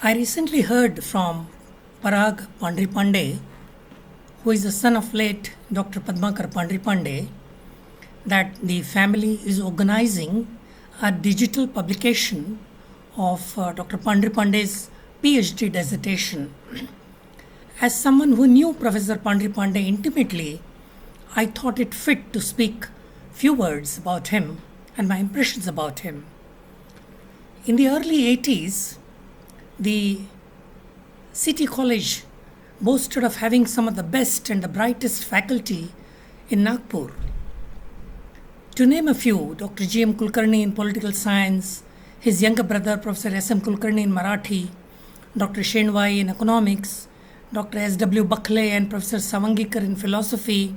I recently heard from Parag Pandharipande, who is the son of late Dr. Padmakar Pandharipande, that the family is organizing a digital publication of Dr. Pandharipande's PhD dissertation. As someone who knew Professor Pandharipande intimately, I thought it fit to speak few words about him and my impressions about him. In the early 80s, the City College boasted of having some of the best and the brightest faculty in Nagpur. To name a few, Dr. G.M. Kulkarni in political science, his younger brother Professor S.M. Kulkarni in Marathi, Dr. Shenwai in economics, Dr. S.W. Bakhle and Professor Savangikar in philosophy,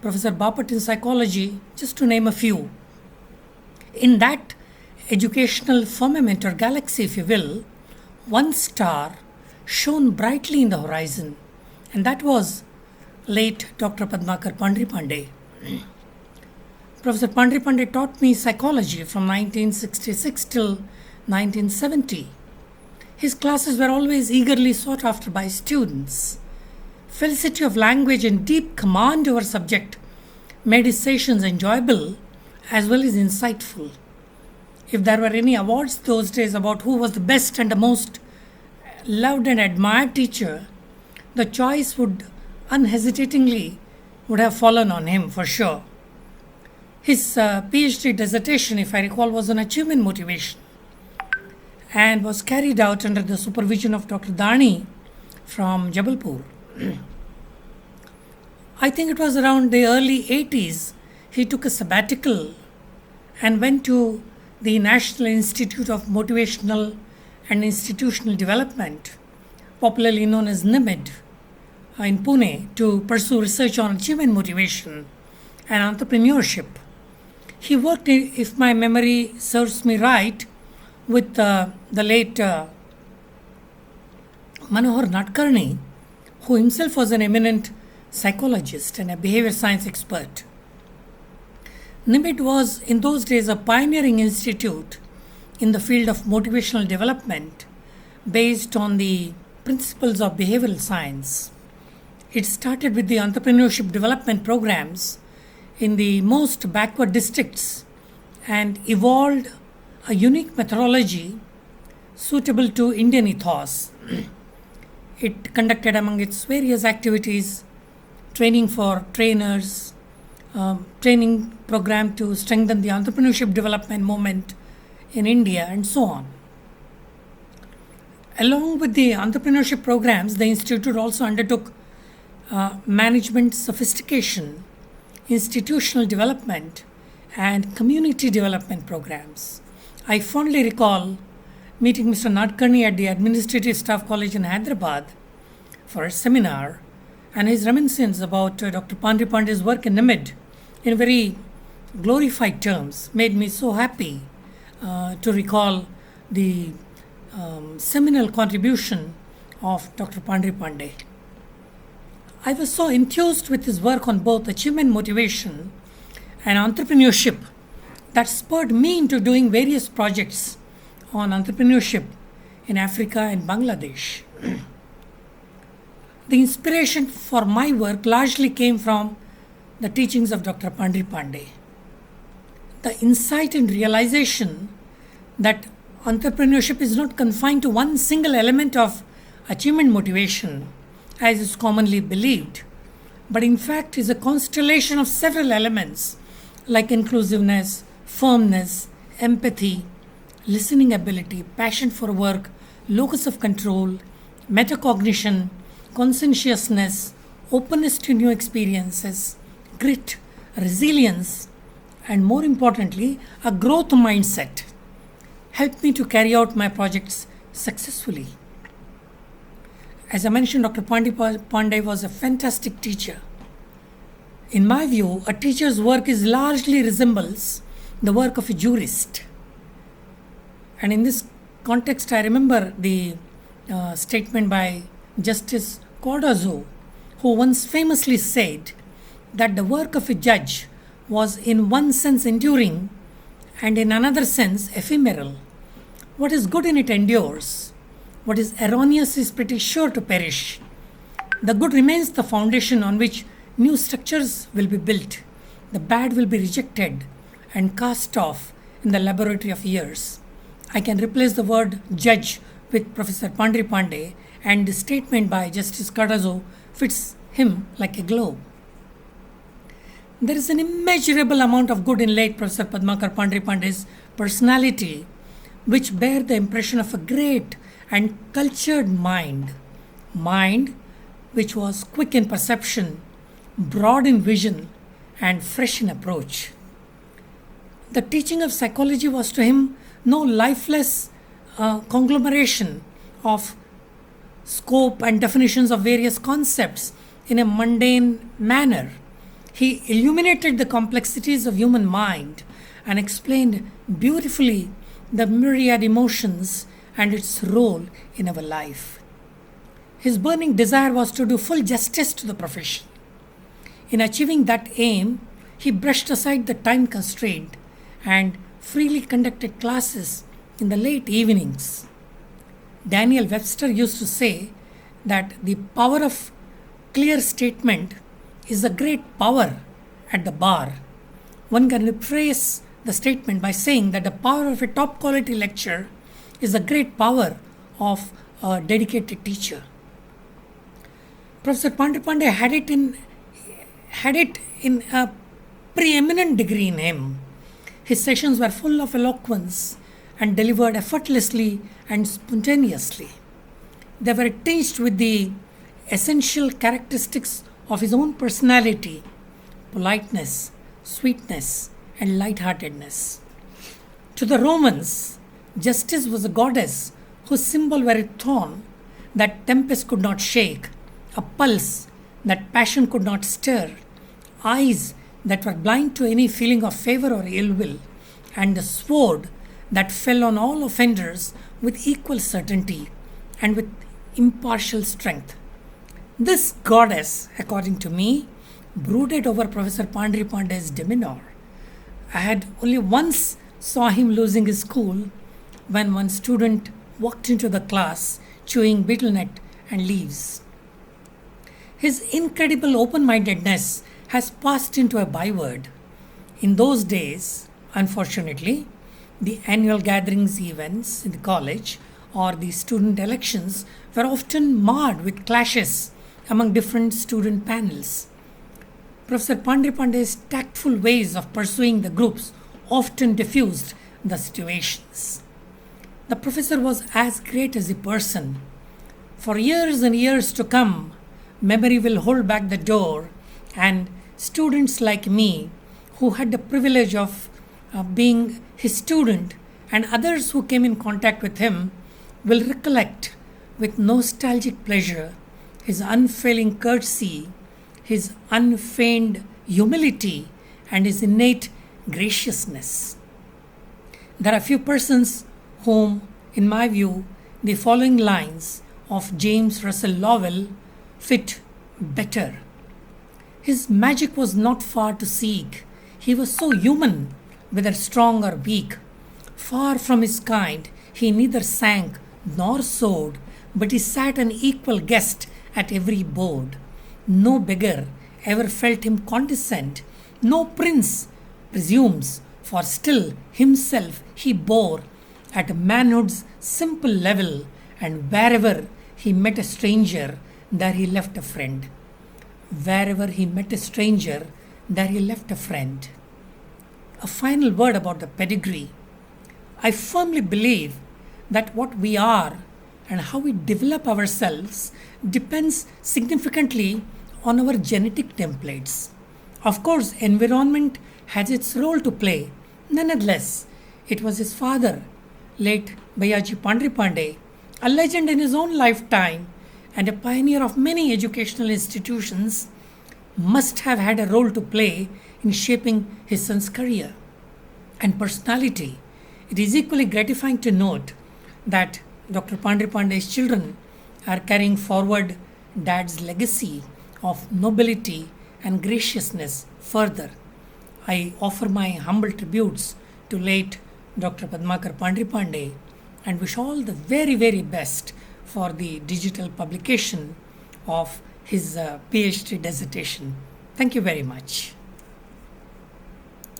Professor Bapat in psychology, just to name a few. In that educational firmament or galaxy, if you will, one star shone brightly in the horizon, and that was late Dr. Padmakar Pandharipande. Professor Pandharipande taught me psychology from 1966 till 1970. His classes were always eagerly sought after by students. Felicity of language and deep command over subject made his sessions enjoyable as well as insightful. If there were any awards those days about who was the best and the most loved and admired teacher, the choice would unhesitatingly would have fallen on him for sure. His PhD dissertation, if I recall, was on achievement motivation and was carried out under the supervision of Dr. Dani from Jabalpur. I think it was around the early 80s he took a sabbatical and went to the National Institute of Motivational and Institutional Development, popularly known as NIMID, in Pune, to pursue research on achievement motivation and entrepreneurship. He worked, if my memory serves me right, with the late Manohar Nadkarni, who himself was an eminent psychologist and a behavior science expert. NIMID was in those days a pioneering institute in the field of motivational development based on the principles of behavioral science. It started with the entrepreneurship development programs in the most backward districts and evolved a unique methodology suitable to Indian ethos. It conducted among its various activities training for trainers, training program to strengthen the entrepreneurship development movement in India, and so on. Along with the entrepreneurship programs, the institute also undertook management sophistication, institutional development, and community development programs. I fondly recall meeting Mr. Nadkarni at the Administrative Staff College in Hyderabad for a seminar, and his reminiscence about Dr. Pandharipande's work in NIMID in very glorified terms made me so happy to recall the seminal contribution of Dr. Pandharipande. I was so enthused with his work on both achievement motivation and entrepreneurship that spurred me into doing various projects on entrepreneurship in Africa and Bangladesh. The inspiration for my work largely came from the teachings of Dr. Pandharipande. The insight and realization that entrepreneurship is not confined to one single element of achievement motivation, as is commonly believed, but in fact is a constellation of several elements like inclusiveness, firmness, empathy, listening ability, passion for work, locus of control, metacognition, conscientiousness, openness to new experiences, grit, resilience, and more importantly, a growth mindset helped me to carry out my projects successfully. As I mentioned, Dr. Pandey was a fantastic teacher. In my view, a teacher's work is largely resembles the work of a jurist. And in this context, I remember the statement by Justice Cordozo, who once famously said that the work of a judge was in one sense enduring and in another sense ephemeral. What is good in it endures, What is erroneous is pretty sure to perish. The good remains the foundation on which new structures will be built. The bad will be rejected and cast off in the laboratory of years. I can replace the word judge with Professor Pandharipande, and the statement by Justice Cardozo fits him like a glove. There is an immeasurable amount of good in late Professor Padmakar Pandharipande's personality, which bear the impression of a great and cultured mind which was quick in perception, broad in vision, and fresh in approach. The teaching of psychology was to him no lifeless conglomeration of scope and definitions of various concepts in a mundane manner. He illuminated the complexities of human mind and explained beautifully the myriad emotions and its role in our life. His burning desire was to do full justice to the profession. In achieving that aim, he brushed aside the time constraint and freely conducted classes in the late evenings. Daniel Webster used to say that the power of clear statement is a great power at the bar. One can rephrase the statement by saying that the power of a top quality lecture is the great power of a dedicated teacher. Professor Pandharipande had it in a preeminent degree in him. His sessions were full of eloquence and delivered effortlessly and spontaneously. They were tinged with the essential characteristics of his own personality: politeness, sweetness, and lightheartedness. To the Romans, justice was a goddess whose symbol were a thorn that tempest could not shake, a pulse that passion could not stir, eyes that were blind to any feeling of favor or ill will, and the sword that fell on all offenders with equal certainty and with impartial strength. This goddess, according to me, brooded over Professor Pandharipande's demeanor. I had only once saw him losing his cool when one student walked into the class chewing betel nut and leaves. His incredible open-mindedness has passed into a byword. In those days, unfortunately, the annual gatherings events in the college or the student elections were often marred with clashes among different student panels. Professor Pandharipande's tactful ways of pursuing the groups often diffused the situations. The professor was as great as a person. For years and years to come, memory will hold back the door, and students like me, who had the privilege of being his student, and others who came in contact with him, will recollect with nostalgic pleasure his unfailing courtesy, his unfeigned humility, and his innate graciousness. There are few persons whom, in my view, the following lines of James Russell Lowell fit better. His magic was not far to seek. He was so human, whether strong or weak. Far from his kind, he neither sank nor soared, but he sat an equal guest at every board. No beggar ever felt him condescend, no prince presumes, for still himself he bore at manhood's simple level, and wherever he met a stranger, there he left a friend. Wherever he met a stranger, there he left a friend. A final word about the pedigree. I firmly believe that what we are and how we develop ourselves depends significantly on our genetic templates. Of course, environment has its role to play. Nonetheless, it was his father, late Bayaji Pandharipande, a legend in his own lifetime and a pioneer of many educational institutions, must have had a role to play in shaping his son's career and personality. It is equally gratifying to note that Dr. Pandharipande's children are carrying forward Dad's legacy of nobility and graciousness further. I offer my humble tributes to late Dr. Padmakar Pandharipande and wish all the very, very best for the digital publication of his PhD dissertation. Thank you very much.